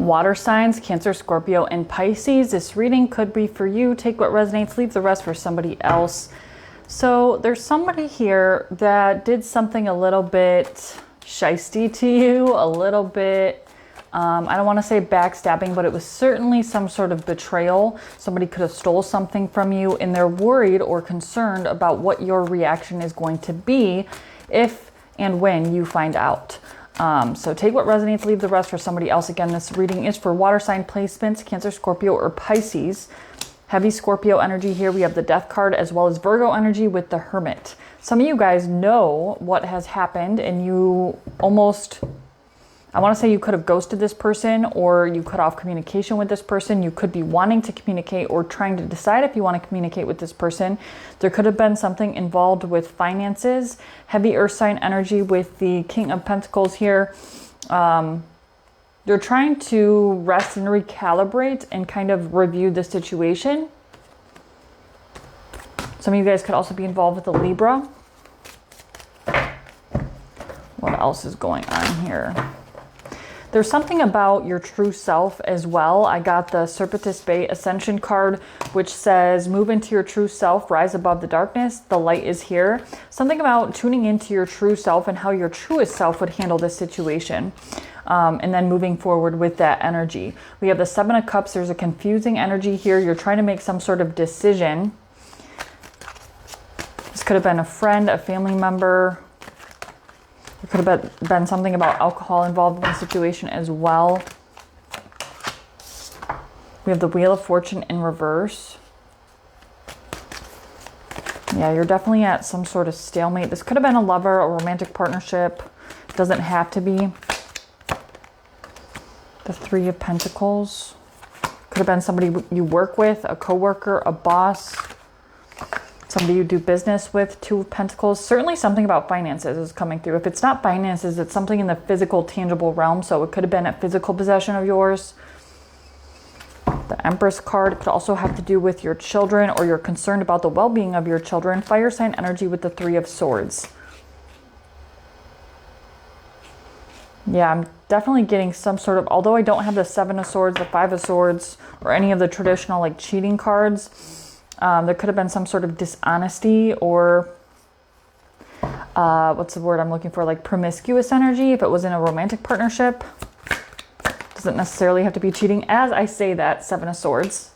Water signs, Cancer, Scorpio, and Pisces. This reading could be for you. Take what resonates, leave the rest for somebody else. So there's somebody here that did something a little bit shysty to you, a little bit, I don't want to say backstabbing, but it was certainly some sort of betrayal. Somebody could have stole something from you, and they're worried or concerned about what your reaction is going to be if and when you find out. So take what resonates, leave the rest for somebody else. Again, this reading is for water sign placements, Cancer, Scorpio, or Pisces. Heavy Scorpio energy here. We have the Death card as well as Virgo energy with the Hermit. Some of you guys know what has happened, and you almost, I want to say you could have ghosted this person, or you cut off communication with this person. You could be wanting to communicate or trying to decide if you want to communicate with this person. There could have been something involved with finances. Heavy earth sign energy with the King of Pentacles here. You're trying to rest and recalibrate and kind of review the situation. Some of you guys could also be involved with the Libra. What else is going on here? There's something about your true self as well. I got the Serpentis Bay Ascension card, which says, move into your true self, rise above the darkness. The light is here. Something about tuning into your true self and how your truest self would handle this situation. And then moving forward with that energy. We have the Seven of Cups. There's a confusing energy here. You're trying to make some sort of decision. This could have been a friend, a family member. There could have been something about alcohol involved in the situation as well. We have the Wheel of Fortune in reverse. Yeah, you're definitely at some sort of stalemate. This could have been a lover, a romantic partnership. It doesn't have to be. The Three of Pentacles. Could have been somebody you work with, a coworker, a boss. Somebody you do business with. Two of Pentacles. Certainly something about finances is coming through. If it's not finances, it's something in the physical, tangible realm. So it could have been a physical possession of yours. The Empress card could also have to do with your children, or you're concerned about the well-being of your children. Fire sign energy with the Three of Swords. Yeah, I'm definitely getting some sort of, although I don't have the Seven of Swords, the Five of Swords, or any of the traditional like cheating cards. There could have been some sort of dishonesty, or what's the word I'm looking for? Like promiscuous energy. If it was in a romantic partnership, doesn't necessarily have to be cheating. As I say that, Seven of Swords.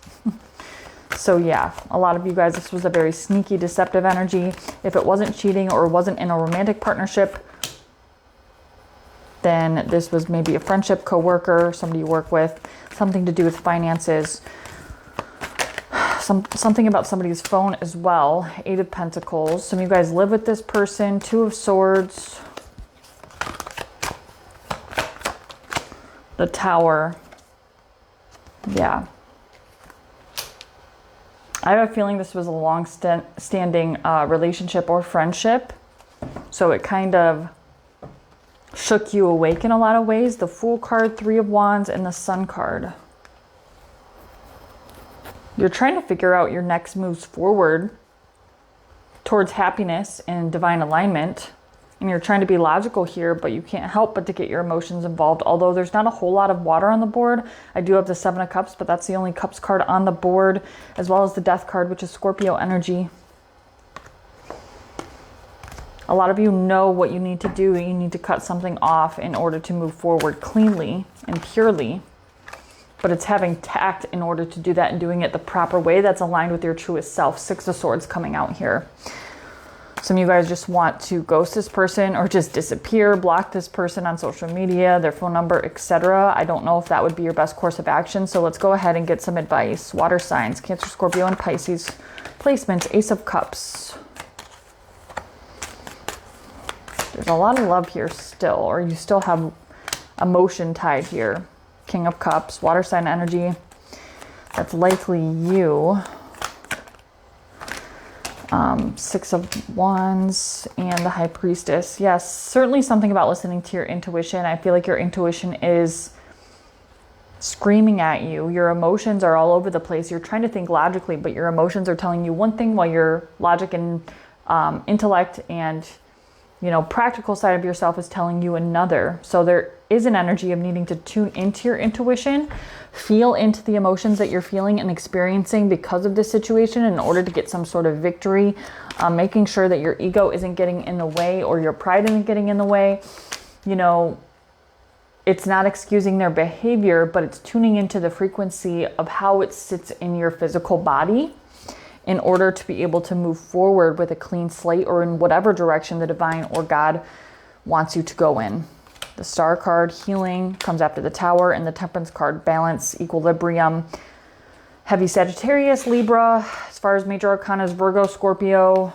So yeah, a lot of you guys, this was a very sneaky, deceptive energy. If it wasn't cheating or wasn't in a romantic partnership, then this was maybe a friendship, coworker, somebody you work with, something to do with finances. Something about somebody's phone as well. Eight of Pentacles. Some of you guys live with this person. Two of Swords. The Tower. Yeah. I have a feeling this was a long-standing relationship or friendship. So it kind of shook you awake in a lot of ways. The Fool card, Three of Wands, and the Sun card. You're trying to figure out your next moves forward towards happiness and divine alignment. And you're trying to be logical here, but you can't help but to get your emotions involved. Although there's not a whole lot of water on the board. I do have the Seven of Cups, but that's the only Cups card on the board, as well as the Death card, which is Scorpio energy. A lot of you know what you need to do. You need to cut something off in order to move forward cleanly and purely. But it's having tact in order to do that and doing it the proper way that's aligned with your truest self. Six of Swords coming out here. Some of you guys just want to ghost this person or just disappear, block this person on social media, their phone number, etc. I don't know if that would be your best course of action. So let's go ahead and get some advice. Water signs, Cancer, Scorpio, and Pisces. Placements, Ace of Cups. There's a lot of love here still, or you still have emotion tied here. King of Cups, water sign energy. That's likely you. Six of Wands and the High Priestess. Yes, certainly something about listening to your intuition. I feel like your intuition is screaming at you. Your emotions are all over the place. You're trying to think logically, but your emotions are telling you one thing while your logic and intellect and practical side of yourself is telling you another. So there is an energy of needing to tune into your intuition, feel into the emotions that you're feeling and experiencing because of this situation in order to get some sort of victory, making sure that your ego isn't getting in the way or your pride isn't getting in the way. You know, it's not excusing their behavior, but it's tuning into the frequency of how it sits in your physical body in order to be able to move forward with a clean slate or in whatever direction the divine or God wants you to go in. The Star card, healing, comes after the Tower, and the Temperance card, balance, equilibrium. Heavy Sagittarius, Libra. As far as major arcana is Virgo, Scorpio,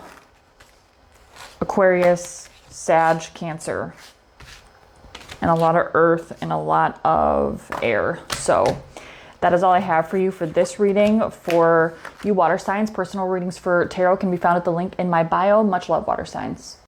Aquarius, Sag, Cancer. And a lot of earth and a lot of air. So that is all I have for you for this reading. For you water signs, personal readings for tarot can be found at the link in my bio. Much love, water signs.